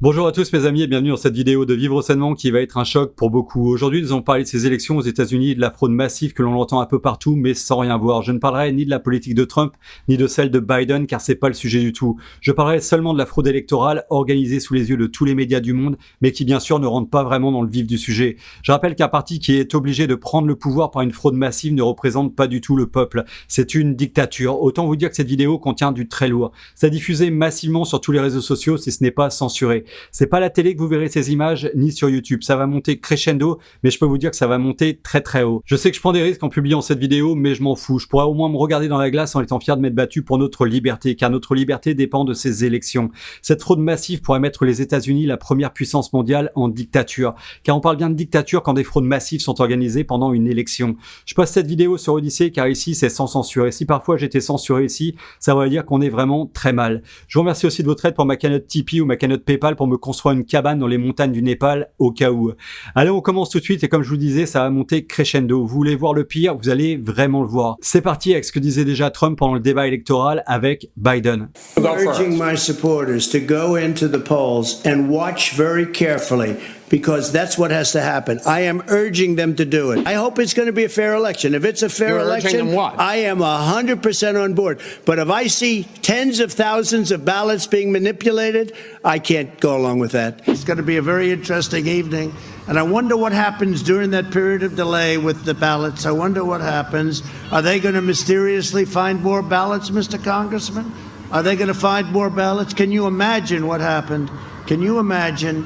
Bonjour à tous mes amis et bienvenue dans cette vidéo de Vivre sainement qui va être un choc pour beaucoup. Aujourd'hui nous allons parler de ces élections aux États-Unis et de la fraude massive que l'on entend un peu partout mais sans rien voir. Je ne parlerai ni de la politique de Trump ni de celle de Biden car c'est pas le sujet du tout. Je parlerai seulement de la fraude électorale organisée sous les yeux de tous les médias du monde mais qui bien sûr ne rentre pas vraiment dans le vif du sujet. Je rappelle qu'un parti qui est obligé de prendre le pouvoir par une fraude massive ne représente pas du tout le peuple. C'est une dictature. Autant vous dire que cette vidéo contient du très lourd. C'est diffusé massivement sur tous les réseaux sociaux si ce n'est pas censuré. C'est pas la télé que vous verrez ces images, ni sur YouTube. Ça va monter crescendo, mais je peux vous dire que ça va monter très très haut. Je sais que je prends des risques en publiant cette vidéo, mais je m'en fous. Je pourrais au moins me regarder dans la glace en étant fier de m'être battu pour notre liberté, car notre liberté dépend de ces élections. Cette fraude massive pourrait mettre les États-Unis, la première puissance mondiale, en dictature. Car on parle bien de dictature quand des fraudes massives sont organisées pendant une élection. Je poste cette vidéo sur Odyssée car ici c'est sans censure. Et si parfois j'étais censuré ici, ça va dire qu'on est vraiment très mal. Je vous remercie aussi de votre aide pour ma cagnotte Tipeee ou ma cagnotte PayPal pour me construire une cabane dans les montagnes du Népal au cas où. Allez, on commence tout de suite et comme je vous disais, ça va monter crescendo. Vous voulez voir le pire, vous allez vraiment le voir. C'est parti avec ce que disait déjà Trump pendant le débat électoral avec Biden. I'm urging my supporters to go into the polls and watch very carefully because that's what has to happen. I am urging them to do it. I hope it's going to be a fair election. If it's a fair election, I am 100% on board. But if I see tens of thousands of ballots being manipulated, I can't go along with that. It's going to be a very interesting evening. And I wonder what happens during that period of delay with the ballots. I wonder what happens. Are they going to mysteriously find more ballots, Mr. Congressman? Are they going to find more ballots? Can you imagine what happened? Can you imagine?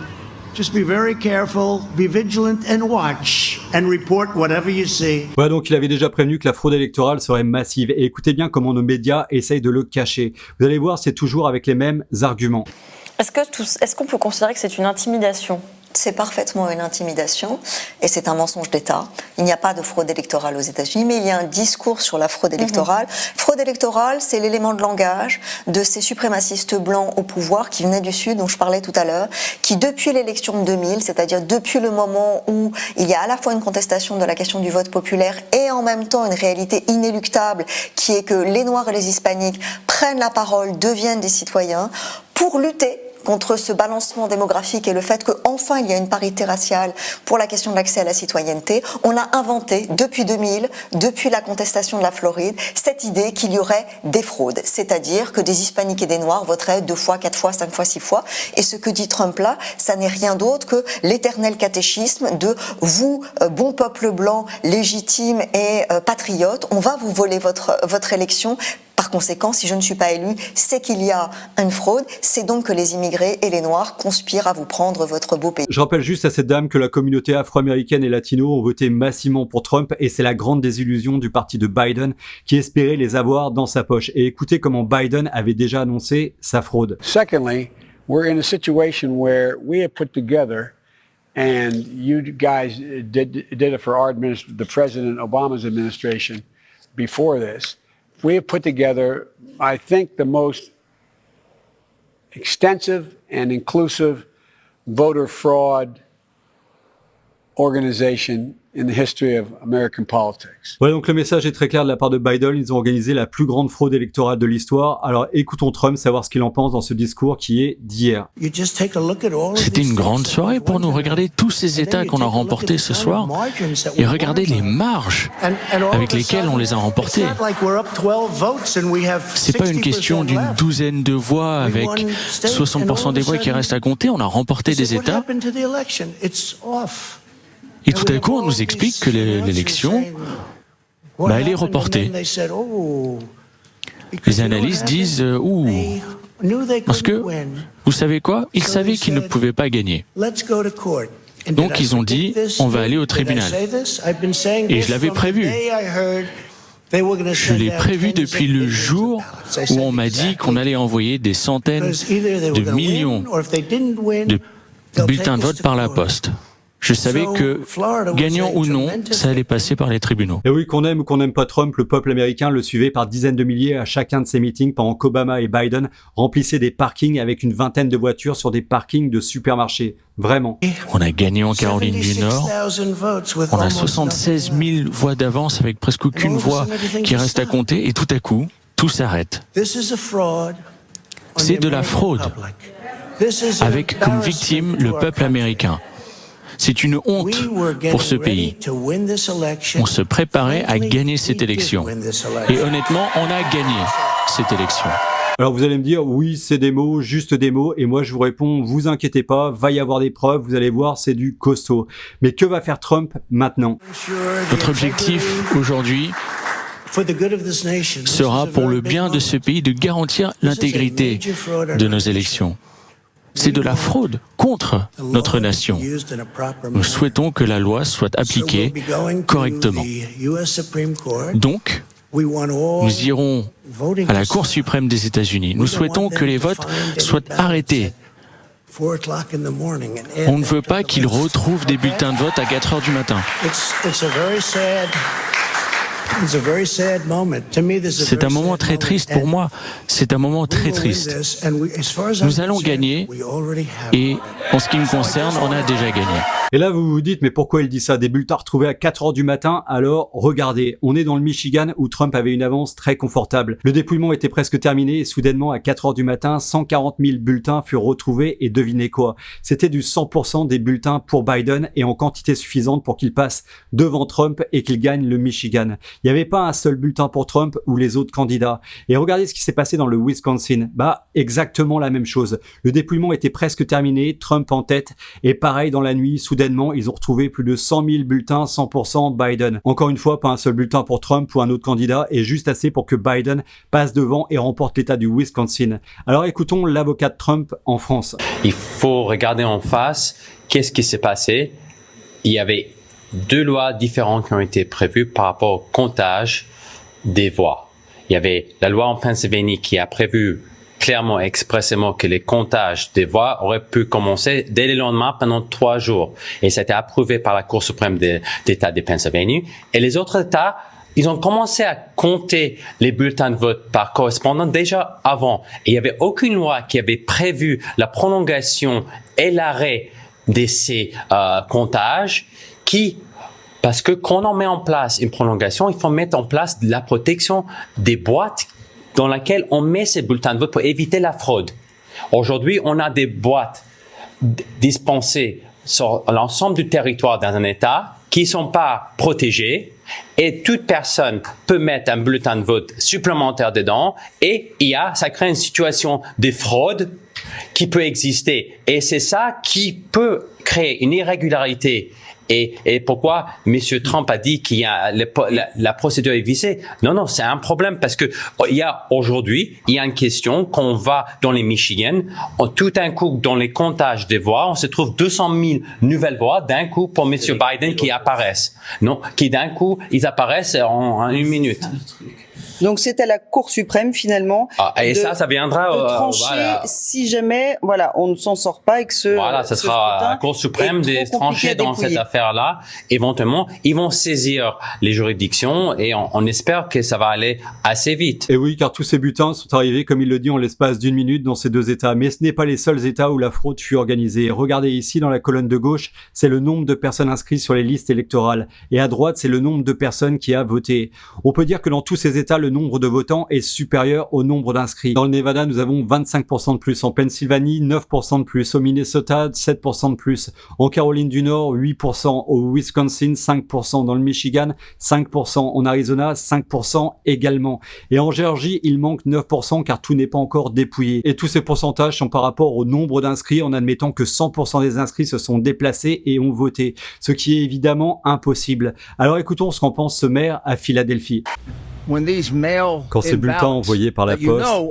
Just be very careful, be vigilant and watch and report whatever you see. Voilà, donc il avait déjà prévenu que la fraude électorale serait massive. Et écoutez bien comment nos médias essayent de le cacher. Vous allez voir, c'est toujours avec les mêmes arguments. Est-ce qu'on peut considérer que c'est une intimidation ? C'est parfaitement une intimidation et c'est un mensonge d'État. Il n'y a pas de fraude électorale aux États-Unis, mais il y a un discours sur la fraude électorale. Fraude électorale, c'est l'élément de langage de ces suprémacistes blancs au pouvoir qui venaient du Sud, dont je parlais tout à l'heure, qui depuis l'élection de 2000, c'est-à-dire depuis le moment où il y a à la fois une contestation de la question du vote populaire et en même temps une réalité inéluctable qui est que les Noirs et les Hispaniques prennent la parole, deviennent des citoyens pour lutter contre ce balancement démographique et le fait qu'enfin il y a une parité raciale pour la question de l'accès à la citoyenneté, on a inventé depuis 2000, depuis la contestation de la Floride, cette idée qu'il y aurait des fraudes, c'est-à-dire que des hispaniques et des noirs voteraient 2 fois, 4 fois, 5 fois, 6 fois, et ce que dit Trump là, ça n'est rien d'autre que l'éternel catéchisme de vous, bon peuple blanc, légitime et patriote, on va vous voler votre élection. Par conséquent, si je ne suis pas élu, c'est qu'il y a une fraude, c'est donc que les immigrés et les Noirs conspirent à vous prendre votre beau pays. Je rappelle juste à cette dame que la communauté afro-américaine et latino ont voté massivement pour Trump et c'est la grande désillusion du parti de Biden qui espérait les avoir dans sa poche. Et écoutez comment Biden avait déjà annoncé sa fraude. Secondly, we're in a situation where we have put together, and you guys did it for our the President Obama's administration before this. We have put together, I think, the most extensive and inclusive voter fraud organization in the history of American politics. Voilà, donc le message est très clair de la part de Biden. Ils ont organisé la plus grande fraude électorale de l'histoire. Alors écoutons Trump, savoir ce qu'il en pense dans ce discours qui est d'hier. C'était une grande soirée pour nous. Regardez tous ces États qu'on a remportés ce soir et regardez les marges avec lesquelles on les a remportés. C'est pas une question d'une douzaine de voix avec 60% des voix qui restent à compter. On a remporté des États. Et tout à coup, on nous explique que l'élection, elle est reportée. Les analystes disent parce que, vous savez quoi, ils savaient qu'ils ne pouvaient pas gagner. Donc ils ont dit, on va aller au tribunal. Et je l'avais prévu. Je l'ai prévu depuis le jour où on m'a dit qu'on allait envoyer des centaines de millions de bulletins de vote par la poste. Je savais que, gagnant ou non, ça allait passer par les tribunaux. Et oui, qu'on aime ou qu'on n'aime pas Trump, le peuple américain le suivait par dizaines de milliers à chacun de ses meetings pendant qu'Obama et Biden remplissaient des parkings avec une vingtaine de voitures sur des parkings de supermarchés. Vraiment. On a gagné en Caroline du Nord. On a 76 000 voix d'avance avec presque aucune voix qui reste à compter et tout à coup, tout s'arrête. C'est de la fraude. avec comme victime le peuple américain. C'est une honte pour ce pays. On se préparait à gagner cette élection. Et honnêtement, on a gagné cette élection. Alors vous allez me dire, oui, c'est des mots, juste des mots, et moi je vous réponds, vous inquiétez pas, va y avoir des preuves, vous allez voir, c'est du costaud. Mais que va faire Trump maintenant? Notre objectif aujourd'hui sera pour le bien de ce pays de garantir l'intégrité de nos élections. C'est de la fraude contre notre nation. Nous souhaitons que la loi soit appliquée correctement. Donc, nous irons à la Cour suprême des États-Unis. Nous souhaitons que les votes soient arrêtés. On ne veut pas qu'ils retrouvent des bulletins de vote à 4 heures du matin. C'est un moment très triste pour moi. C'est un moment très triste. Nous allons gagner et en ce qui me concerne, on a déjà gagné. Et là, vous vous dites, mais pourquoi il dit ça? Des bulletins retrouvés à 4 heures du matin? Alors, regardez, on est dans le Michigan où Trump avait une avance très confortable. Le dépouillement était presque terminé et soudainement, à 4 heures du matin, 140 000 bulletins furent retrouvés et devinez quoi? C'était du 100% des bulletins pour Biden et en quantité suffisante pour qu'il passe devant Trump et qu'il gagne le Michigan. Il n'y avait pas un seul bulletin pour Trump ou les autres candidats. Et regardez ce qui s'est passé dans le Wisconsin. Exactement la même chose. Le dépouillement était presque terminé, Trump en tête et pareil dans la nuit, soudainement, ils ont retrouvé plus de 100 000 bulletins, 100% Biden. Encore une fois, pas un seul bulletin pour Trump ou un autre candidat, et juste assez pour que Biden passe devant et remporte l'État du Wisconsin. Alors écoutons l'avocat de Trump en France. Il faut regarder en face qu'est-ce qui s'est passé. Il y avait 2 lois différentes qui ont été prévues par rapport au comptage des voix. Il y avait la loi en Pennsylvanie qui a prévu clairement, expressément que les comptages des voix auraient pu commencer dès le lendemain pendant 3 jours. Et ça a été approuvé par la Cour suprême d'État de Pennsylvanie. Et les autres États, ils ont commencé à compter les bulletins de vote par correspondance déjà avant. Et il n'y avait aucune loi qui avait prévu la prolongation et l'arrêt de ces comptages parce que quand on met en place une prolongation, il faut mettre en place de la protection des boîtes dans laquelle on met ces bulletins de vote pour éviter la fraude. Aujourd'hui, on a des boîtes dispensées sur l'ensemble du territoire dans un État qui sont pas protégées et toute personne peut mettre un bulletin de vote supplémentaire dedans et ça crée une situation de fraude qui peut exister. Et c'est ça qui peut créer une irrégularité. Et pourquoi M. Trump a dit qu'il y a la procédure est viciée? Non, c'est un problème parce que aujourd'hui, il y a une question qu'on va dans les Michigan, tout d'un coup, dans les comptages des voix, on se trouve 200 000 nouvelles voix d'un coup pour M. Biden qui apparaissent. Non, qui d'un coup, ils apparaissent en 1 minute. Donc c'est à la Cour suprême finalement ça viendra de trancher si jamais on ne s'en sort pas et que ça sera à la Cour suprême de trancher dans cette affaire-là. Éventuellement, ils vont saisir les juridictions et on espère que ça va aller assez vite. Et oui, car tous ces bulletins sont arrivés, comme il le dit, en l'espace d'1 minute dans ces 2 États. Mais ce n'est pas les seuls États où la fraude fut organisée. Regardez ici dans la colonne de gauche, c'est le nombre de personnes inscrites sur les listes électorales. Et à droite, c'est le nombre de personnes qui a voté. On peut dire que dans tous ces États, le nombre de votants est supérieur au nombre d'inscrits. Dans le Nevada, nous avons 25% de plus. En Pennsylvanie, 9% de plus. Au Minnesota, 7% de plus. En Caroline du Nord, 8%. Au Wisconsin, 5%. Dans le Michigan, 5%. En Arizona, 5% également. Et en Géorgie, il manque 9% car tout n'est pas encore dépouillé. Et tous ces pourcentages sont par rapport au nombre d'inscrits en admettant que 100% des inscrits se sont déplacés et ont voté. Ce qui est évidemment impossible. Alors écoutons ce qu'en pense ce maire à Philadelphie. Quand ces bulletins envoyés par la poste sont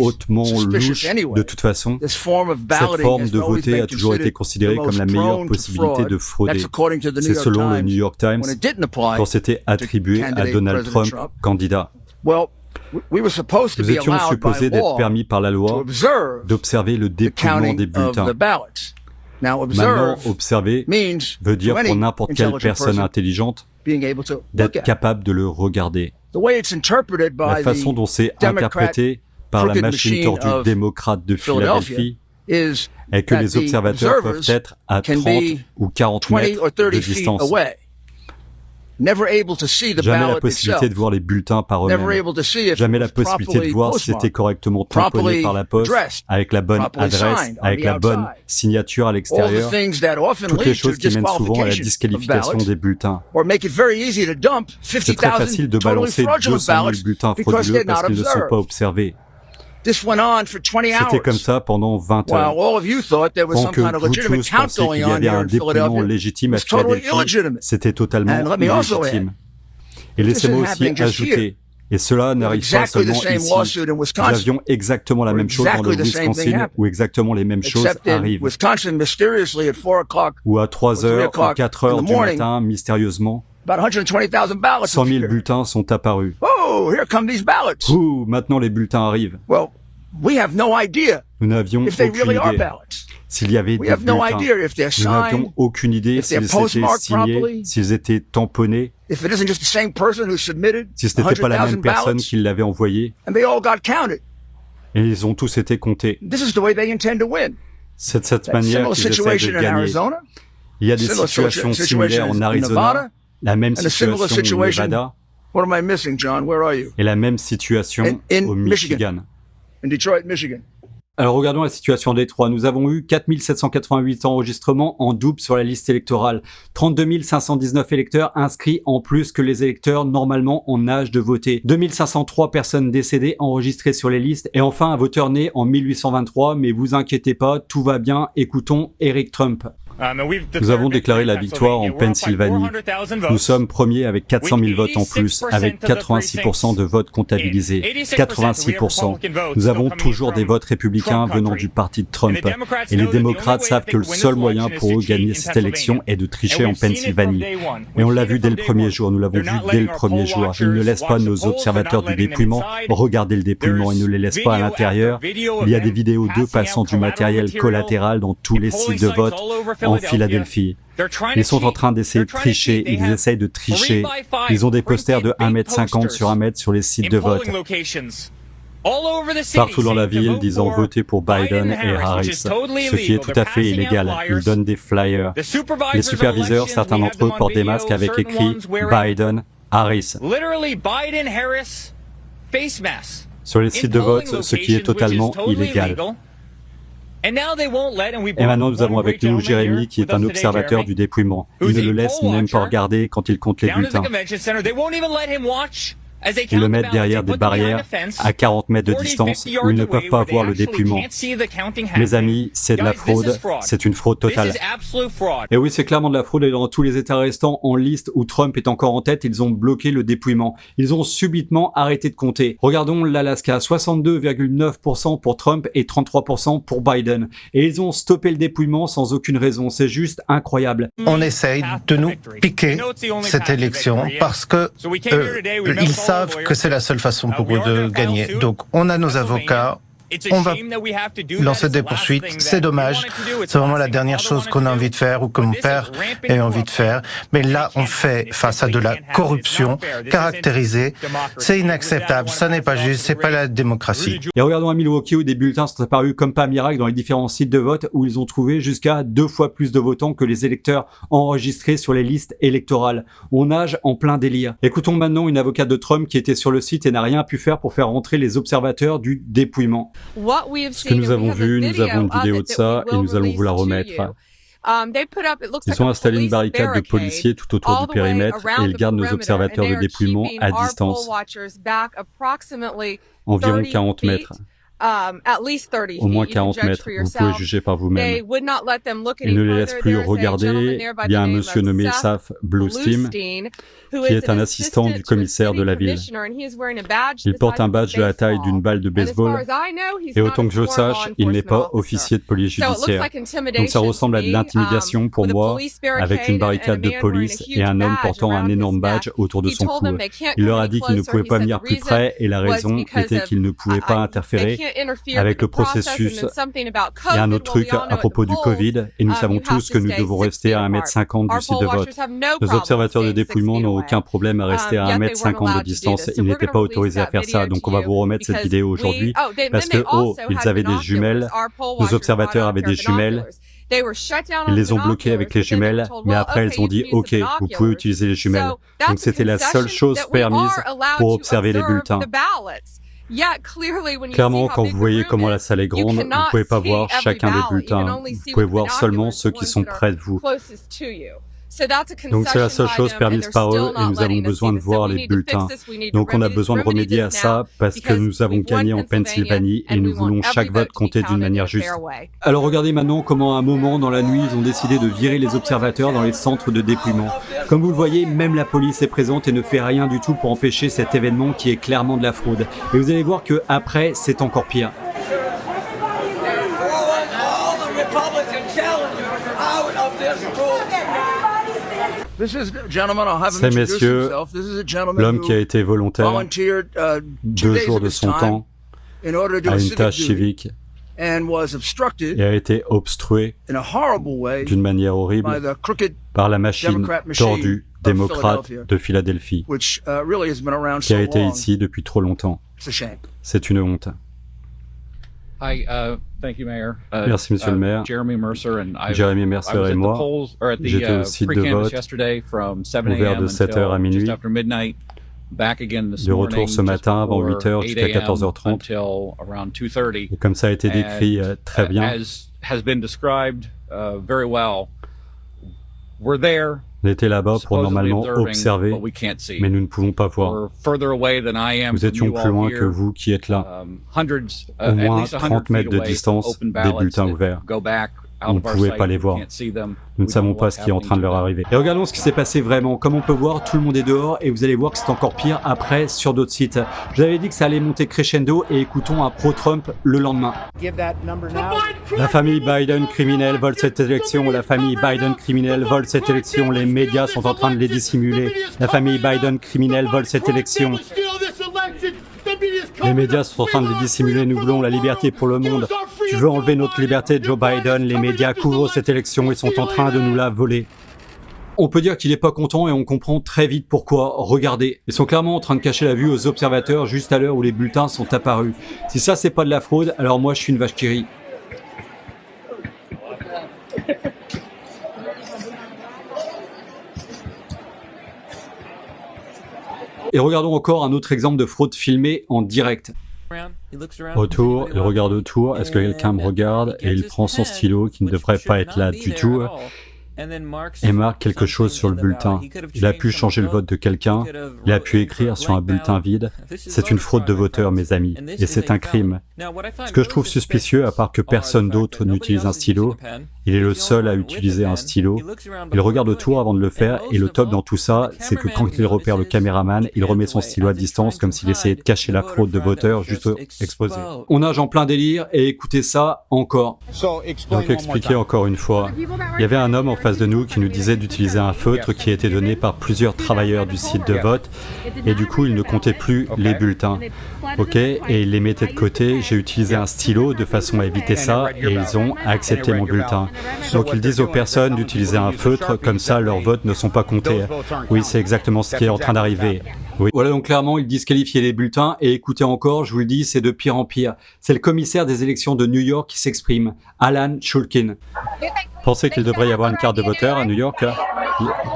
hautement louches, de toute façon, cette forme de voter a toujours été considérée comme la meilleure possibilité de frauder. C'est selon le New York Times quand c'était attribué à Donald Trump, candidat. Nous étions supposés d'être permis par la loi d'observer le dépouillement des bulletins. Maintenant, observer veut dire pour n'importe quelle personne intelligente d'être capable de le regarder. La façon dont c'est interprété par la machine tordue démocrate de Philadelphie est que les observateurs peuvent être à 30 ou 40 mètres de distance. Jamais la possibilité de voir les bulletins par eux-mêmes. Jamais la possibilité de voir si c'était correctement tamponné par la poste, avec la bonne adresse, avec la bonne signature à l'extérieur. Toutes les choses qui mènent souvent à la disqualification des bulletins. C'est très facile de balancer 200 000 bulletins frauduleux parce qu'ils ne sont pas observés. C'était comme ça pendant 20 heures. Pendant que vous tous pensiez qu'il y avait un dépouillement légitime à Philadelphie, c'était totalement illégitime. Et laissez-moi aussi ajouter, et cela n'arrive pas seulement ici. Nous avions exactement la même chose dans le Wisconsin, où exactement les mêmes choses arrivent. Où à 3 heures ou 4 heures du matin, mystérieusement, 100 000 bulletins sont apparus. Ouh, maintenant les bulletins arrivent. Nous n'avions aucune idée s'il y avait des bulletins. Nous n'avions aucune idée s'ils étaient signés, s'ils étaient tamponnés, si ce n'était pas la même personne qui l'avait envoyé. Et ils ont tous été comptés. C'est de cette manière qu'ils essayent de gagner. Il y a des situations similaires en Arizona, la même situation au Nevada, et la même situation au Michigan. Alors regardons la situation à Détroit. Nous avons eu 4 788 enregistrements en double sur la liste électorale. 32 519 électeurs inscrits en plus que les électeurs normalement en âge de voter. 2 503 personnes décédées enregistrées sur les listes. Et enfin un voteur né en 1823. Mais vous inquiétez pas, tout va bien. Écoutons Eric Trump. Nous avons déclaré la victoire en Pennsylvanie. Nous sommes premiers avec 400 000 votes en plus, avec 86% de votes comptabilisés. 86%. Nous avons toujours des votes républicains venant du parti de Trump. Et les démocrates savent que le seul moyen pour eux gagner cette élection est de tricher en Pennsylvanie. Et on l'a vu dès le premier jour, nous l'avons vu dès le premier jour. Ils ne laissent pas nos observateurs du dépouillement regarder le dépouillement, ils ne les laissent pas à l'intérieur. Il y a des vidéos d'eux passant du matériel collatéral dans tous les sites de vote en Philadelphie. Ils sont en train d'essayer de tricher, ils essayent de tricher. Ils ont des posters de 1,50 m sur 1 mètre sur les sites de vote. Partout dans la ville disant voter pour Biden et Harris, ce qui est tout à fait illégal. Ils donnent des flyers. Les superviseurs, certains d'entre eux portent des masques avec écrit Biden, Harris. Sur les sites de vote, ce qui est totalement illégal. Et maintenant, nous avons avec nous Jérémy, qui est un observateur du dépouillement. Il ne le laisse même pas regarder quand il compte les bulletins. Ils le mettent derrière des barrières à 40 mètres de distance où ils ne peuvent pas voir le dépouillement. Mes amis, c'est de la fraude, c'est une fraude totale. Et oui, c'est clairement de la fraude et dans tous les États restants en liste où Trump est encore en tête, ils ont bloqué le dépouillement. Ils ont subitement arrêté de compter. Regardons l'Alaska, 62,9% pour Trump et 33% pour Biden. Et ils ont stoppé le dépouillement sans aucune raison, c'est juste incroyable. On essaye de nous piquer cette élection parce que ils savent que c'est la seule façon pour eux de gagner. Donc, on a nos avocats, on va lancer des poursuites. C'est dommage. C'est vraiment la dernière chose qu'on a envie de faire ou que mon père a envie de faire. Mais là, on fait face à de la corruption caractérisée. C'est inacceptable. Ça n'est pas juste. C'est pas la démocratie. Et regardons à Milwaukee où des bulletins sont apparus comme pas miracle dans les différents sites de vote où ils ont trouvé jusqu'à 2 fois plus de votants que les électeurs enregistrés sur les listes électorales. On nage en plein délire. Écoutons maintenant une avocate de Trump qui était sur le site et n'a rien pu faire pour faire rentrer les observateurs du dépouillement. Ce que nous avons vu, nous avons une vidéo de ça et nous allons vous la remettre. Ils ont installé une barricade de policiers tout autour du périmètre et ils gardent nos observateurs de dépouillement à distance, environ 40 mètres. Au moins 40 mètres, vous pouvez juger par vous-même. Ils ne les laissent plus regarder. Il y a un monsieur nommé Saf Bluestein, qui est un assistant du commissaire de la ville. Il porte un badge de la taille d'une balle de baseball, et autant que je sache, il n'est pas officier de police judiciaire. Donc ça ressemble à de l'intimidation pour moi, avec une barricade de police et un homme portant un énorme badge autour de son cou. Il leur a dit qu'il ne pouvait pas venir plus près, et la raison était qu'il ne pouvait pas interférer avec le processus. Il y a un autre truc à propos du Covid, et nous savons tous que nous devons rester à 1,50 m du site de vote. Nos observateurs de dépouillement n'ont aucun problème à rester à 1,50 m de distance. Ils n'étaient pas autorisés à faire ça, donc on va vous remettre cette vidéo aujourd'hui, parce que, ils avaient des jumelles, nos observateurs avaient des jumelles, Ils les ont bloqués avec les jumelles, mais après elles ont dit « Ok, vous pouvez utiliser les jumelles ». Donc c'était la seule chose permise pour observer les bulletins. Clairement, quand vous voyez comment la salle est grande, vous ne pouvez pas voir chacun des bulletins. Vous pouvez voir seulement ceux qui sont près de vous. Donc c'est la seule chose permise par eux et nous avons besoin de voir les bulletins. Donc on a besoin de remédier à ça parce que nous avons gagné en Pennsylvanie et nous voulons chaque vote compter d'une manière juste. Alors regardez maintenant comment à un moment dans la nuit ils ont décidé de virer les observateurs dans les centres de dépouillement. Comme vous le voyez, même la police est présente et ne fait rien du tout pour empêcher cet événement qui est clairement de la fraude. Et vous allez voir que après c'est encore pire. Ces messieurs, l'homme qui a été volontaire 2 jours de son temps à une tâche civique et a été obstrué d'une manière horrible par la machine tordue démocrate de Philadelphie qui a été ici depuis trop longtemps. C'est une honte. Merci, Monsieur le maire. Jeremy Mercer et moi, j'étais au site de vote, ouvert de 7h à minuit, de retour ce matin avant 8h jusqu'à 14h30. Et comme ça a été décrit très bien, on était là-bas pour normalement observer, mais nous ne pouvons pas voir. Nous étions plus loin que vous qui êtes là. Au moins 30 mètres de distance des bulletins ouverts. On ne pouvait pas les voir. Nous ne savons pas ce qui est en train de leur arriver. Et regardons ce qui s'est passé vraiment. Comme on peut voir, tout le monde est dehors et vous allez voir que c'est encore pire après sur d'autres sites. Je vous avais dit que ça allait monter crescendo et écoutons un pro-Trump le lendemain. La famille Biden criminelle vole cette élection. La famille Biden criminelle vole cette élection. Les médias sont en train de les dissimuler. La famille Biden criminelle vole cette élection. Les médias sont en train de les dissimuler. Nous voulons la liberté pour le monde. Tu veux enlever notre liberté, Joe Biden. Les médias couvrent cette élection et sont en train de nous la voler. On peut dire qu'il n'est pas content et on comprend très vite pourquoi. Regardez, ils sont clairement en train de cacher la vue aux observateurs juste à l'heure où les bulletins sont apparus. Si ça, c'est pas de la fraude, alors moi, je suis une vache qui rit. Et regardons encore un autre exemple de fraude filmée en direct. Autour, il regarde autour, est-ce que quelqu'un me regarde? Et il prend son stylo qui ne devrait pas être là du tout et marque quelque chose sur le bulletin. Il a pu changer le vote de quelqu'un, il a pu écrire sur un bulletin vide. C'est une fraude de voteur, mes amis, et c'est un crime. Ce que je trouve suspicieux, à part que personne d'autre n'utilise un stylo, il est le seul à utiliser un stylo. Il regarde autour avant de le faire, et le top dans tout ça, c'est que quand il repère le caméraman, il remet son stylo à distance comme s'il essayait de cacher la fraude de voteur juste exposée. On nage en plein délire, et écoutez ça encore. Donc expliquez encore une fois. Il y avait un homme en face de nous qui nous disait d'utiliser un feutre qui a été donné par plusieurs travailleurs du site de vote, et du coup il ne comptait plus les bulletins. Ok, et il les mettait de côté. J'ai utilisé un stylo de façon à éviter ça, et ils ont accepté mon bulletin. Donc ils disent aux personnes d'utiliser un feutre, comme ça leurs votes ne sont pas comptés. Oui, c'est exactement ce qui est en train d'arriver. Oui. Voilà, donc clairement, ils disqualifient les bulletins, et écoutez encore, je vous le dis, c'est de pire en pire. C'est le commissaire des élections de New York qui s'exprime, Alan Shulkin. Pensez qu'il devrait y avoir une carte de voteur à New York?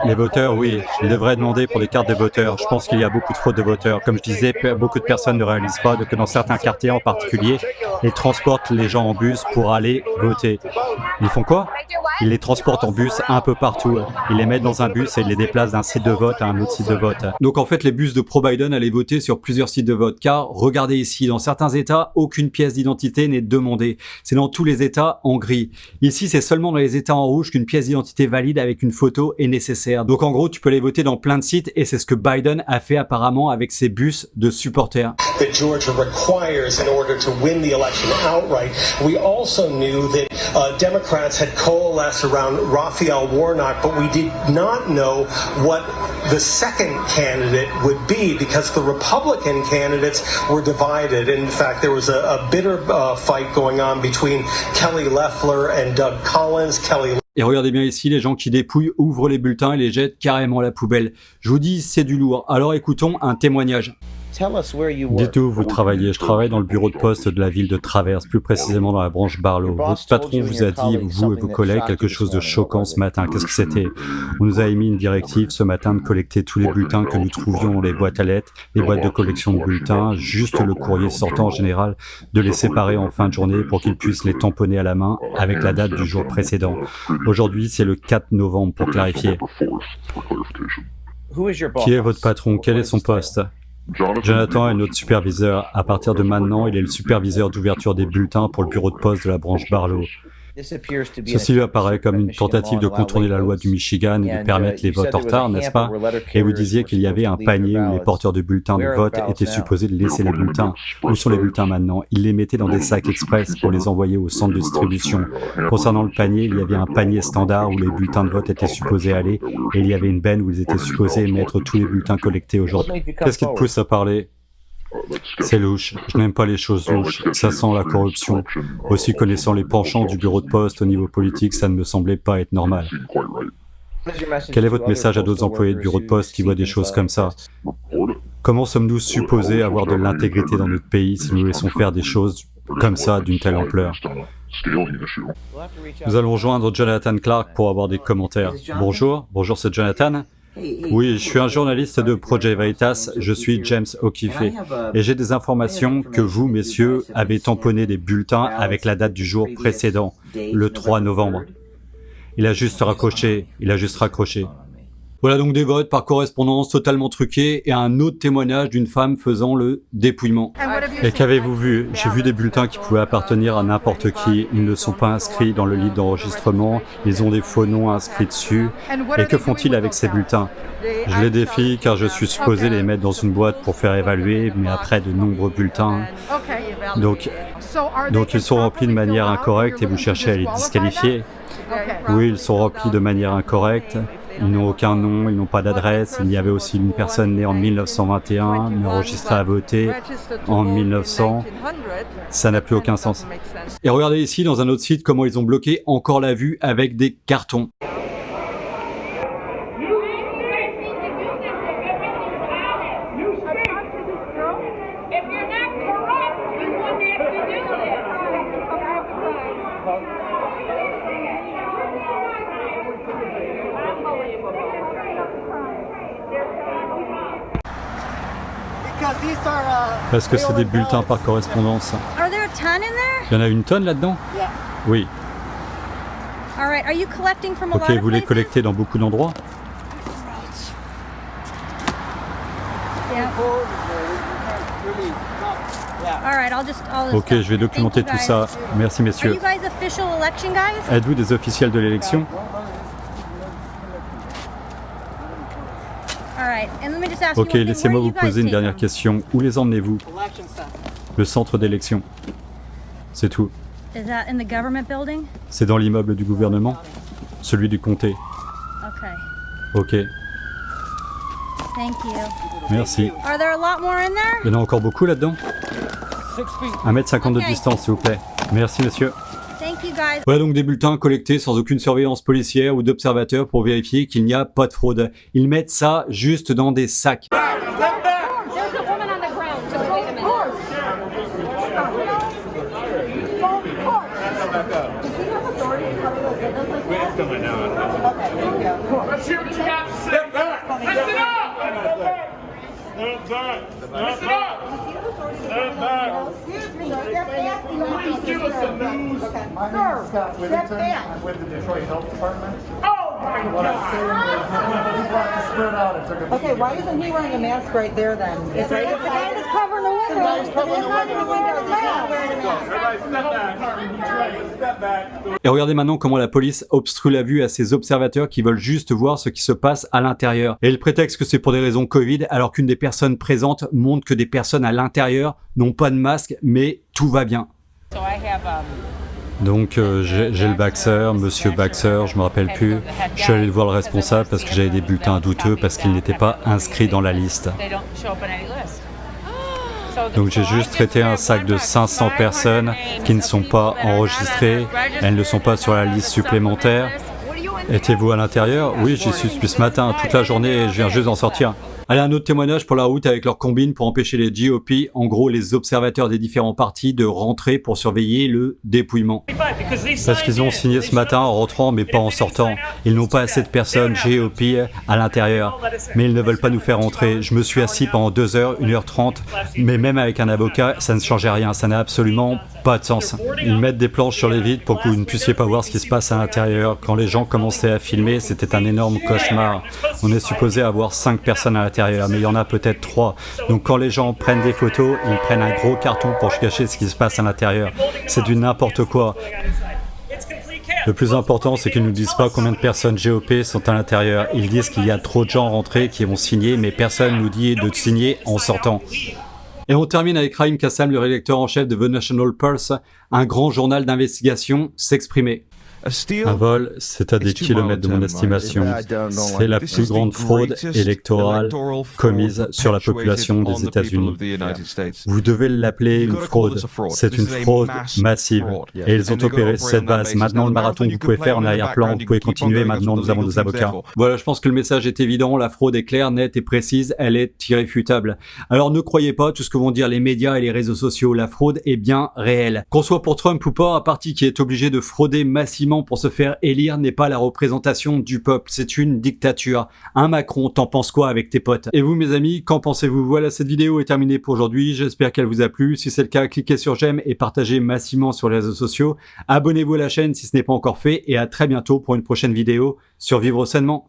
Les voteurs, oui, ils devraient demander pour des cartes de voteurs. Je pense qu'il y a beaucoup de fraude de voteurs. Comme je disais, beaucoup de personnes ne réalisent pas que dans certains quartiers en particulier, ils transportent les gens en bus pour aller voter. Ils font quoi? Ils les transportent en bus un peu partout. Ils les mettent dans un bus et ils les déplacent d'un site de vote à un autre site de vote. Donc en fait, les bus de pro-Biden allaient voter sur plusieurs sites de vote. Car, regardez ici, dans certains États, aucune pièce d'identité n'est demandée. C'est dans tous les États en gris. Ici, c'est seulement dans les États en rouge qu'une pièce d'identité valide avec une photo est nécessaire. Donc en gros, tu peux aller voter dans plein de sites et c'est ce que Biden a fait apparemment avec ses bus de supporters. That Georgia requires in order to win the election outright. We also knew that Democrats had coalesced around Raphael Warnock, but we did not know what the second candidate would be because the Republican candidates were divided. In fact, there was a bitter fight going on between Kelly Loeffler and Doug Collins. Et regardez bien ici, les gens qui dépouillent ouvrent les bulletins et les jettent carrément à la poubelle. Je vous dis, c'est du lourd. Alors écoutons un témoignage. Dites où vous travaillez. Je travaille dans le bureau de poste de la ville de Traverse, plus précisément dans la branche Barlow. Votre patron vous a dit, vous et vos collègues, quelque chose de choquant ce matin. Qu'est-ce que c'était? On nous a émis une directive ce matin de collecter tous les bulletins que nous trouvions dans les boîtes à lettres, les boîtes de collection de bulletins, juste le courrier sortant en général, de les séparer en fin de journée pour qu'ils puissent les tamponner à la main avec la date du jour précédent. Aujourd'hui, c'est le 4 novembre pour clarifier. Qui est votre patron? Quel est son poste? Jonathan est notre superviseur. À partir de maintenant, il est le superviseur d'ouverture des bulletins pour le bureau de poste de la branche Barlow. Ceci lui apparaît comme une tentative de contourner la loi du Michigan et de permettre les votes en retard, n'est-ce pas? Et vous disiez qu'il y avait un panier où les porteurs de bulletins de vote étaient supposés laisser les bulletins. Où sont les bulletins maintenant? Ils les mettaient dans des sacs express pour les envoyer au centre de distribution. Concernant le panier, il y avait un panier standard où les bulletins de vote étaient supposés aller et il y avait une benne où ils étaient supposés mettre tous les bulletins collectés aujourd'hui. Qu'est-ce qui te pousse à parler? C'est louche. Je n'aime pas les choses louches. Ça sent la corruption. Aussi, connaissant les penchants du bureau de poste au niveau politique, ça ne me semblait pas être normal. Quel est votre message à d'autres employés de bureau de poste qui voient des choses comme ça? Comment sommes-nous supposés avoir de l'intégrité dans notre pays si nous laissons faire des choses comme ça d'une telle ampleur? Nous allons rejoindre Jonathan Clark pour avoir des commentaires. Bonjour, c'est Jonathan. Oui, je suis un journaliste de Project Veritas, je suis James O'Keefe et j'ai des informations que vous, messieurs, avez tamponné des bulletins avec la date du jour précédent, le 3 novembre. Il a juste raccroché. Voilà donc des votes par correspondance totalement truqués et un autre témoignage d'une femme faisant le dépouillement. Et qu'avez-vous vu? J'ai vu des bulletins qui pouvaient appartenir à n'importe qui. Ils ne sont pas inscrits dans le livre d'enregistrement, ils ont des faux noms inscrits dessus. Et que font-ils avec ces bulletins? Je les défie car je suis supposé les mettre dans une boîte pour faire évaluer, mais après de nombreux bulletins. Donc ils sont remplis de manière incorrecte et vous cherchez à les disqualifier? Oui, ils sont remplis de manière incorrecte. Ils n'ont aucun nom, ils n'ont pas d'adresse. Il y avait aussi une personne née en 1921, mais enregistrée à voter en 1900. Ça n'a plus aucun sens. Et regardez ici, dans un autre site, comment ils ont bloqué encore la vue avec des cartons. Parce que c'est des bulletins par correspondance. Il y en a une tonne là-dedans? Oui. Ok, vous les collectez dans beaucoup d'endroits? Ok, je vais documenter tout ça. Merci, messieurs. Êtes-vous des officiels de l'élection? Ok, laissez-moi vous poser une dernière question. Où les emmenez-vous? Le centre d'élection. C'est tout. C'est dans l'immeuble du gouvernement? Celui du comté? Ok. Merci. Il y en a encore beaucoup là-dedans? 1,50 m de distance, s'il vous plaît. Merci, monsieur. Voilà donc des bulletins collectés sans aucune surveillance policière ou d'observateurs pour vérifier qu'il n'y a pas de fraude. Ils mettent ça juste dans des sacs. Okay, why isn't he wearing a mask right there then? It's right there. The guy was covering the windows. He's covering the windows. He's not wearing a mask. Et regardez maintenant comment la police obstrue la vue à ces observateurs qui veulent juste voir ce qui se passe à l'intérieur. Et le prétexte que c'est pour des raisons Covid, alors qu'une des personnes présentes montre que des personnes à l'intérieur n'ont pas de masque, mais tout va bien. Donc j'ai le Baxter, monsieur Baxter, je me rappelle plus. Je suis allé voir le responsable parce que j'avais des bulletins douteux parce qu'ils n'étaient pas inscrits dans la liste. Donc j'ai juste traité un sac de 500 personnes qui ne sont pas enregistrées, elles ne sont pas sur la liste supplémentaire. Étiez-vous à l'intérieur? Oui, j'y suis depuis ce matin, toute la journée, et je viens juste d'en sortir. Allez, un autre témoignage pour la route avec leur combine pour empêcher les GOP, en gros les observateurs des différents partis, de rentrer pour surveiller le dépouillement. Parce qu'ils ont signé ce matin en rentrant mais pas en sortant. Ils n'ont pas assez de personnes GOP à l'intérieur, mais ils ne veulent pas nous faire rentrer. Je me suis assis pendant 2 heures, 1h30, mais même avec un avocat, ça ne changeait rien, ça n'a absolument pas de sens. Ils mettent des planches sur les vitres pour que vous ne puissiez pas voir ce qui se passe à l'intérieur. Quand les gens commençaient à filmer, c'était un énorme cauchemar. On est supposé avoir 5 personnes à l'intérieur, mais il y en a peut-être 3. Donc quand les gens prennent des photos, ils prennent un gros carton pour cacher ce qui se passe à l'intérieur. C'est du n'importe quoi. Le plus important, c'est qu'ils ne nous disent pas combien de personnes GOP sont à l'intérieur. Ils disent qu'il y a trop de gens rentrés qui vont signer, mais personne ne nous dit de signer en sortant. Et on termine avec Raïm Kassam, le rédacteur en chef de The National Pulse, un grand journal d'investigation, s'exprimer. Un vol, c'est à des kilomètres de mon estimation. C'est la plus grande fraude électorale commise sur la population des États-Unis. Vous devez l'appeler une fraude. C'est une fraude massive. Et ils ont opéré cette base. Maintenant, le marathon que vous pouvez faire en arrière-plan, vous pouvez continuer. Maintenant, nous avons des avocats. Voilà, je pense que le message est évident. La fraude est claire, nette et précise. Elle est irréfutable. Alors, ne croyez pas tout ce que vont dire les médias et les réseaux sociaux. La fraude est bien réelle. Qu'on soit pour Trump ou pas, un parti qui est obligé de frauder massivement pour se faire élire n'est pas la représentation du peuple, c'est une dictature. Un Macron, t'en penses quoi avec tes potes? Et vous mes amis, qu'en pensez-vous? Voilà, cette vidéo est terminée pour aujourd'hui, j'espère qu'elle vous a plu. Si c'est le cas, cliquez sur j'aime et partagez massivement sur les réseaux sociaux. Abonnez-vous à la chaîne si ce n'est pas encore fait et à très bientôt pour une prochaine vidéo sur Vivre Sainement.